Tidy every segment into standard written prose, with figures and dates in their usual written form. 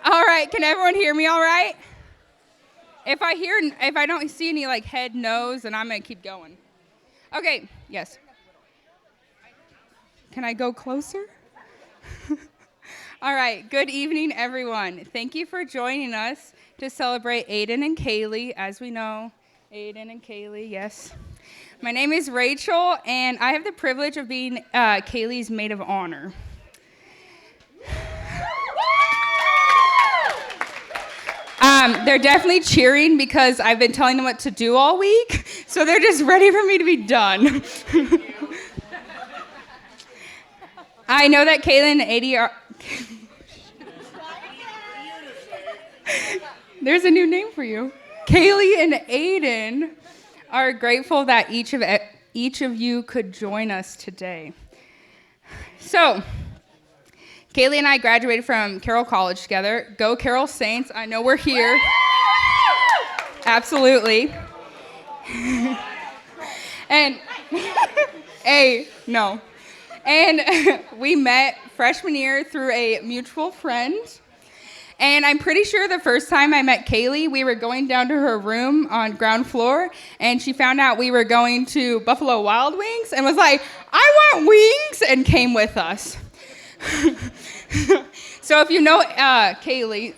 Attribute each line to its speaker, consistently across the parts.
Speaker 1: All right, can everyone hear me all right? If I don't see any like head, nose, then I'm gonna keep going. Okay, yes. Can I go closer? All right, good evening, everyone. Thank you for joining us to celebrate Aiden and Kaylee. As we know, Aiden and Kaylee, yes. My name is Rachel, and I have the privilege of being Kaylee's maid of honor. They're definitely cheering because I've been telling them what to do all week, so they're just ready for me to be done. I know that Kayla and Aiden are... There's a new name for you. Kaylee and Aiden are grateful that each of you could join us today. So, Kaylee and I graduated from Carroll College together. Go Carroll Saints. I know we're here. Absolutely. And, no. And we met freshman year through a mutual friend. And I'm pretty sure the first time I met Kaylee, we were going down to her room on ground floor, and she found out we were going to Buffalo Wild Wings and was like, I want wings, and came with us. So if you know Kaylee,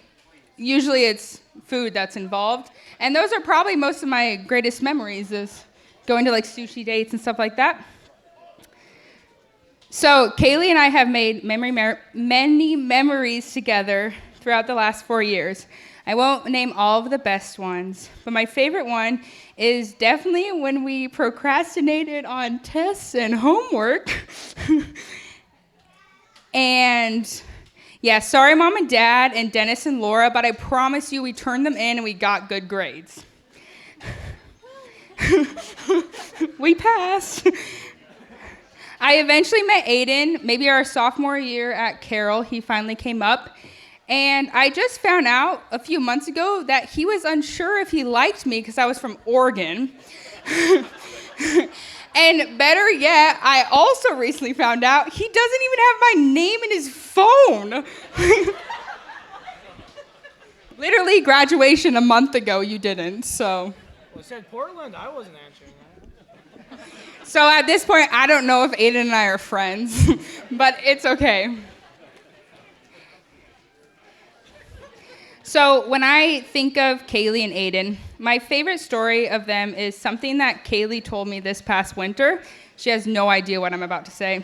Speaker 1: usually it's food that's involved. And those are probably most of my greatest memories, is going to like sushi dates and stuff like that. So Kaylee and I have made many memories together throughout the last 4 years. I won't name all of the best ones, but my favorite one is definitely when we procrastinated on tests and homework. And yeah, sorry, Mom and Dad and Dennis and Laura, but I promise you we turned them in and we got good grades. We passed. I eventually met Aiden, maybe our sophomore year at Carroll. He finally came up. And I just found out a few months ago that he was unsure if he liked me because I was from Oregon. And better yet, I also recently found out he doesn't even have my name in his phone. Literally graduation a month ago, you didn't, so.
Speaker 2: Well, it said Portland. I wasn't answering that.
Speaker 1: So at this point, I don't know if Aiden and I are friends, but it's okay. So when I think of Kaylee and Aiden, my favorite story of them is something that Kaylee told me this past winter. She has no idea what I'm about to say.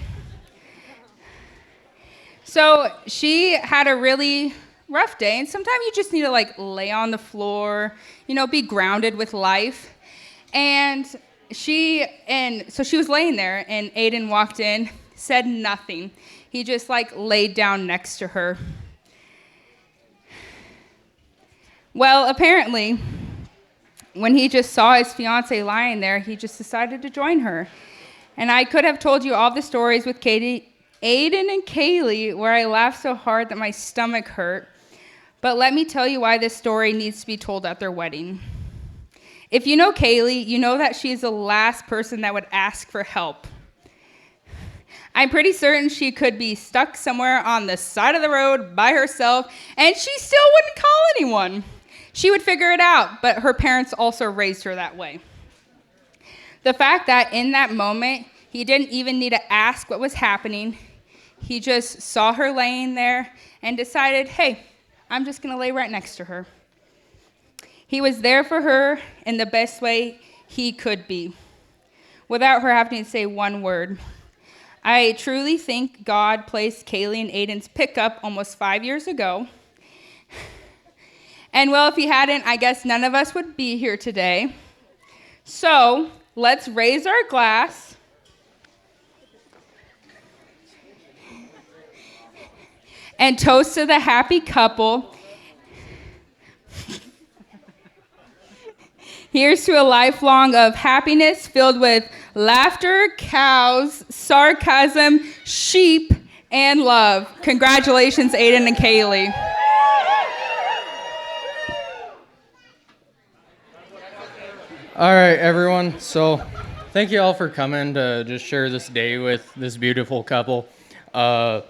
Speaker 1: So she had a really rough day, and sometimes you just need to like lay on the floor, be grounded with life. And so she was laying there, and Aiden walked in, said nothing. He just like laid down next to her. Well, apparently, when he just saw his fiancée lying there, he just decided to join her. And I could have told you all the stories with Aiden and Kaylee where I laughed so hard that my stomach hurt. But let me tell you why this story needs to be told at their wedding. If you know Kaylee, you know that she's the last person that would ask for help. I'm pretty certain she could be stuck somewhere on the side of the road by herself, and she still wouldn't call anyone. She would figure it out, but her parents also raised her that way. The fact that in that moment, he didn't even need to ask what was happening. He just saw her laying there and decided, hey, I'm just going to lay right next to her. He was there for her in the best way he could be, without her having to say one word. I truly think God placed Kaylee and Aiden's pickup almost 5 years ago. And well, if he hadn't, I guess none of us would be here today. So let's raise our glass and toast to the happy couple. Here's to a lifelong of happiness filled with laughter, cows, sarcasm, sheep, and love. Congratulations, Aiden and Kaylee.
Speaker 2: All right, everyone. So thank you all for coming to just share this day with this beautiful couple. I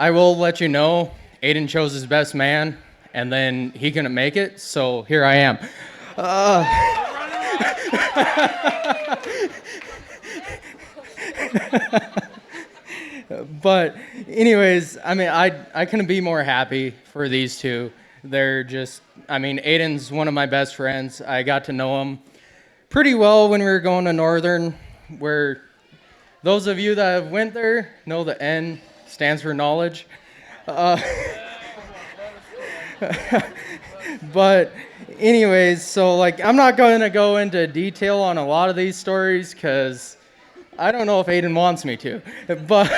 Speaker 2: will let you know Aiden chose his best man, and then he couldn't make it, so here I am. But anyways, I mean, I couldn't be more happy for these two. They're just, I mean, Aiden's one of my best friends. I got to know him pretty well when we were going to Northern, where those of you that have went there know the N stands for knowledge. But anyways, so like I'm not going to go into detail on a lot of these stories because I don't know if Aiden wants me to. But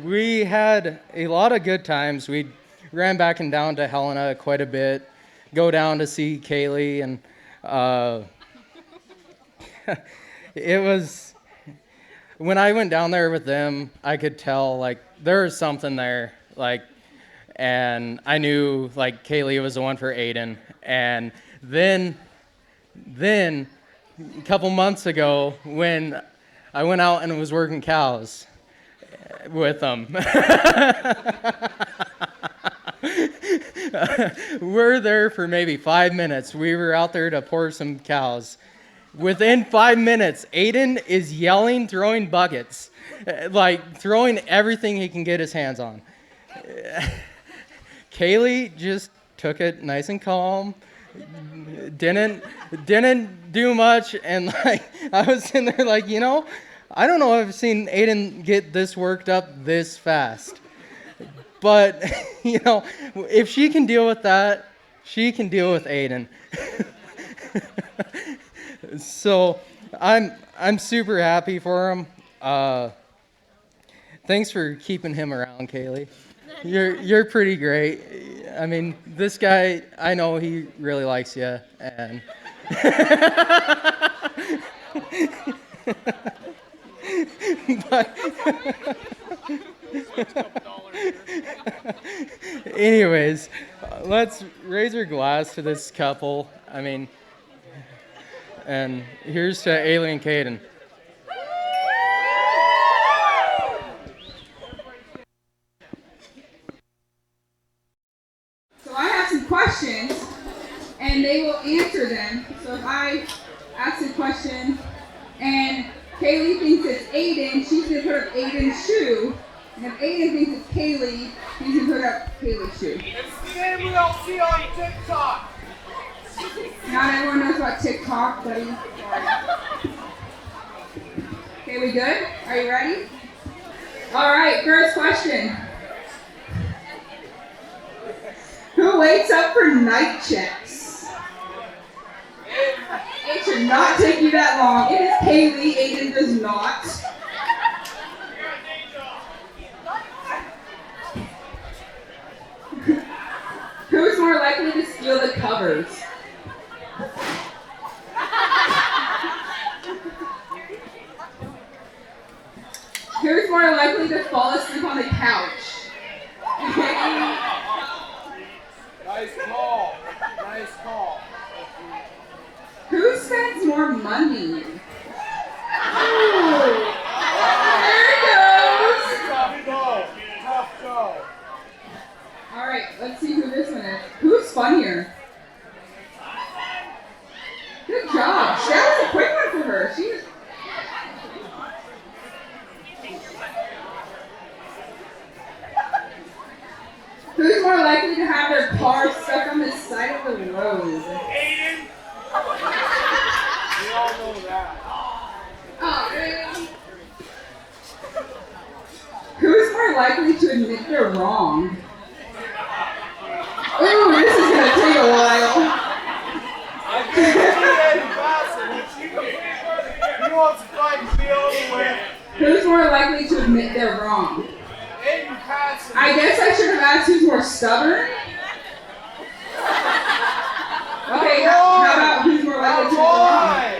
Speaker 2: we had a lot of good times. We ran back and down to Helena quite a bit, go down to see Kaylee, and it was, when I went down there with them, I could tell like there was something there, like, and I knew like Kaylee was the one for Aiden. And then a couple months ago when I went out and was working cows with them. We're there for maybe 5 minutes. We were out there to pour some cows. Within 5 minutes, Aiden is yelling, throwing buckets, like throwing everything he can get his hands on. Kaylee just took it nice and calm, didn't do much, and like I was sitting there like, you know, I don't know if I've seen Aiden get this worked up this fast. But, you know, if she can deal with that, she can deal with Aiden. So I'm super happy for him. Thanks for keeping him around, Kaylee. You're pretty great. I mean, this guy, I know he really likes you, and but anyways, let's raise our glass to this couple. I mean, and here's to Ailey and Caden.
Speaker 1: So I have some questions, and they will answer them. So if I ask a question, and Kaylee thinks it's Aiden, she's going to put up Aiden's shoe. And if Aiden thinks it's Kaylee, he's going to put up Kaylee's shoe.
Speaker 3: It's the name we don't see on TikTok.
Speaker 1: Not everyone knows about TikTok, buddy. Okay, we good? Are you ready? All right, first question. Who wakes up for night checks? It should not take you that long. It is Kaylee. Aiden does not. Who's more likely to steal the covers? Who's more likely to fall asleep on the couch?
Speaker 3: Nice call. Nice call.
Speaker 1: Who spends more money? Ooh. There it goes.
Speaker 3: Tough go. Tough go.
Speaker 1: All right, let's see who this one is. Who's funnier? Good job. That was a quick one for her. She was. Who's more likely to have their car stuck on the side of the road?
Speaker 3: Aiden. We all know that.
Speaker 1: Oh, really? Who's more likely to admit they're wrong? Ooh, this is gonna take a while.
Speaker 3: I can't see Eddie Passon. He wants to fight me over with.
Speaker 1: Who's more likely to admit they're wrong?
Speaker 3: Aiden Passon.
Speaker 1: I guess I should have asked who's more stubborn. Okay, how about who's more likely to admit wrong?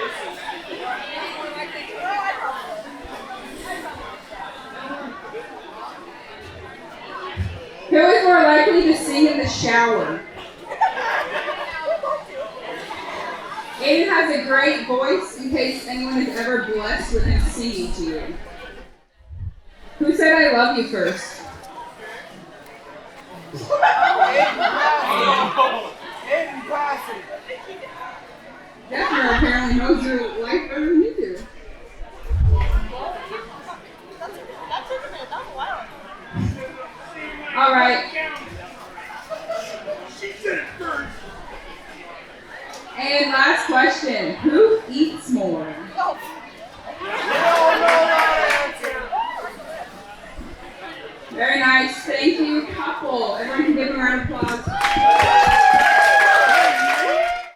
Speaker 1: Who is more likely to sing in the shower? Aiden has a great voice in case anyone is ever blessed with him singing to you. Who said I love you first?
Speaker 3: Aiden Passon.
Speaker 1: Definitely apparently knows your life better than you do. All right. And last question. Who